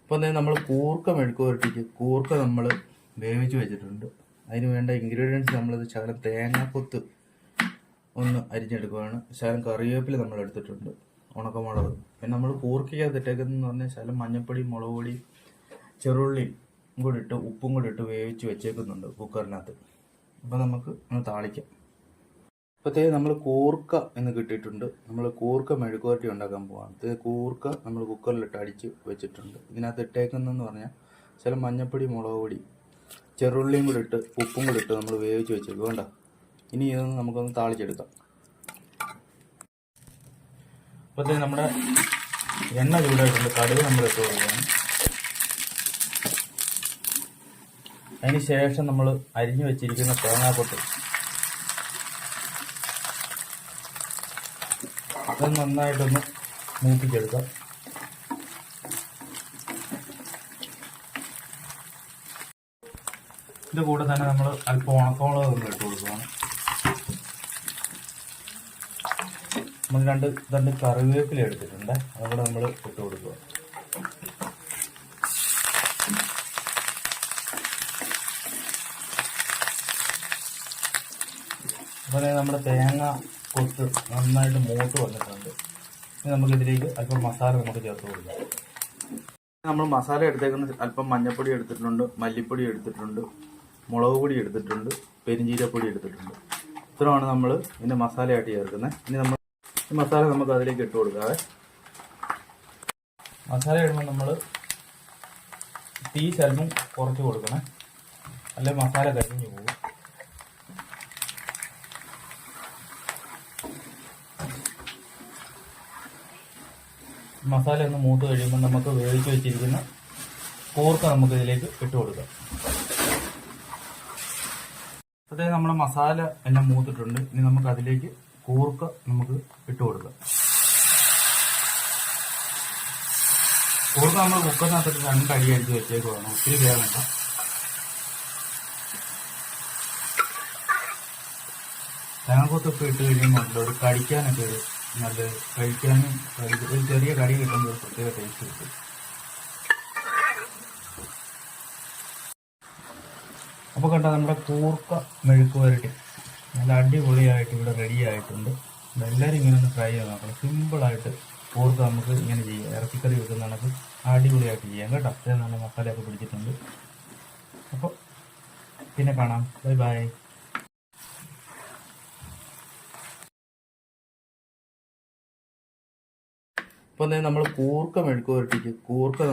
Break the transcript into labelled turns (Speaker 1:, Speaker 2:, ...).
Speaker 1: അപ്പോൾ നമ്മൾ കൂർക്ക മെഴുക്ക് പുരട്ടിക്ക് കൂർക്ക നമ്മൾ വേവിച്ച് വെച്ചിട്ടുണ്ട്. അതിന് വേണ്ട ഇൻഗ്രീഡിയൻസ് നമ്മളിത് ശകലം തേങ്ങാക്കൊത്ത് ഒന്ന് അരിഞ്ഞെടുക്കുകയാണ്. ശകലം കറിവേപ്പില നമ്മൾ എടുത്തിട്ടുണ്ട്, ഉണക്കമുളക്. പിന്നെ നമ്മൾ കൂർക്കയ്ക്കകത്ത് ഇട്ടേക്കുന്നതെന്ന് പറഞ്ഞാൽ ശകലം മഞ്ഞൾപ്പൊടി, മുളക് പൊടി, ചെറുള്ളിയും കൂടി ഇട്ട് ഉപ്പും കൂടി ഇട്ട് വേവിച്ച് വെച്ചേക്കുന്നുണ്ട് കുക്കറിനകത്ത്. അപ്പോൾ നമുക്ക് ഒന്ന് താളിക്കാം. അപ്പോഴത്തേക്ക് നമ്മൾ കൂർക്ക എന്ന് കിട്ടിയിട്ടുണ്ട്. നമ്മൾ കൂർക്ക മെഴുക്ക് പുരട്ടി ഉണ്ടാക്കാൻ പോവാണ്. ഇത് കൂർക്ക നമ്മൾ കുക്കറിലിട്ട് അടിച്ച് വെച്ചിട്ടുണ്ട്. ഇതിനകത്ത് ഇട്ടേക്കുന്നതെന്ന് പറഞ്ഞാൽ ചില മഞ്ഞൾപ്പൊടി, മുളക് പൊടി, ചെറുള്ളിയും കൂടി ഇട്ട് ഉപ്പും കൂടി ഇട്ട് നമ്മൾ വേവിച്ച് വെച്ചേക്കും. വേണ്ട, ഇനി ഇതൊന്ന് നമുക്കൊന്ന് താളിച്ചെടുക്കാം. അപ്പോഴത്തേക്ക് നമ്മുടെ എണ്ണ ചൂടായിട്ടുണ്ട്. കടുക് നമ്മൾ ഇട്ട് കൊടുക്കണം. അതിന് ശേഷം നമ്മൾ അരിഞ്ഞു വെച്ചിരിക്കുന്ന തേങ്ങാക്കൊത്ത് അത് നന്നായിട്ടൊന്ന് മൂപ്പിച്ചെടുക്കാം. ഇതിൻ്റെ കൂടെ തന്നെ നമ്മൾ അല്പം ഉണക്കമുളക് ഒന്ന് ഇട്ട് കൊടുക്കുകയാണ്. നമ്മൾ രണ്ട് കറിവേപ്പില എടുത്തിട്ടുണ്ട്, അതുകൂടെ നമ്മൾ ഇട്ട് കൊടുക്കുക. അതുപോലെ നമ്മുടെ തേങ്ങ കൊത്ത് നന്നായിട്ട് മൂത്ത് വന്നിട്ടുണ്ട്. ഇനി നമുക്കിതിലേക്ക് അല്പം മസാല നമുക്ക് ചേർത്ത് കൊടുക്കാം. നമ്മൾ മസാല എടുത്തേക്കുന്ന അല്പം മഞ്ഞൾപ്പൊടി എടുത്തിട്ടുണ്ട്, മല്ലിപ്പൊടി എടുത്തിട്ടുണ്ട്, മുളക് പൊടി എടുത്തിട്ടുണ്ട്, പെരിഞ്ചീരപ്പൊടി എടുത്തിട്ടുണ്ട്. ഇത്രയാണ് നമ്മൾ ഇതിൻ്റെ മസാലയായിട്ട് ചേർക്കുന്നത്. ഇനി നമ്മൾ ഈ മസാല നമുക്ക് അതിലേക്ക് ഇട്ട് കൊടുക്കാവേ. മസാല ഇടുമ്പോൾ നമ്മൾ തീ ശല്യം കുറച്ച് കൊടുക്കണേ, അല്ലെങ്കിൽ മസാല കരിഞ്ഞു പോകും. മസാല ഒന്ന് മൂത്ത് കഴിയുമ്പോൾ നമുക്ക് വേവിച്ച് വെച്ചിരിക്കുന്ന കൂർക്ക നമുക്ക് ഇതിലേക്ക് ഇട്ട് കൊടുക്കാം. അതായത് നമ്മുടെ മസാല എല്ലാം മൂത്തിട്ടുണ്ട്. ഇനി നമുക്ക് അതിലേക്ക് കൂർക്ക നമുക്ക് ഇട്ട് കൊടുക്കാം. കൂർക്ക നമ്മൾ കുക്കറിനകത്തിട്ട് 2 അടി അടിച്ച് വെച്ചേക്കുവാണ്, ഒത്തിരി വേണ്ട. തേങ്ങാക്കൊത്തൊക്കെ ഇട്ട് കഴിയുമ്പോൾ ഒരു കടിക്കാനൊക്കെ ഒരു നല്ല കഴിക്കാനും ഒരു ചെറിയ കടി കിട്ടുമ്പോൾ ഒരു പ്രത്യേക ടേസ്റ്റ് കിട്ടും. അപ്പോൾ കണ്ട നമ്മുടെ കൂർക്ക മെഴുക്ക് പുരട്ടി നല്ല അടിപൊളിയായിട്ട് ഇവിടെ റെഡി ആയിട്ടുണ്ട്. എല്ലാവരും ഇങ്ങനെ ഒന്ന് ട്രൈ ചെയ്ത് നോക്കണം. സിമ്പിളായിട്ട് കൂർക്ക നമുക്ക് ഇങ്ങനെ ചെയ്യാം. ഇറച്ചിക്കറി വെക്കുന്ന കണക്ക് അടിപൊളിയായിട്ട് ചെയ്യാം കേട്ടോ. അത്രയും നല്ല മസാലയൊക്കെ പിടിച്ചിട്ടുണ്ട്. അപ്പോൾ പിന്നെ കാണാം. Bye bye. അപ്പോൾ നമ്മൾ കൂർക്ക മെഴുക്ക് പുരട്ടിക്ക് കൂർക്ക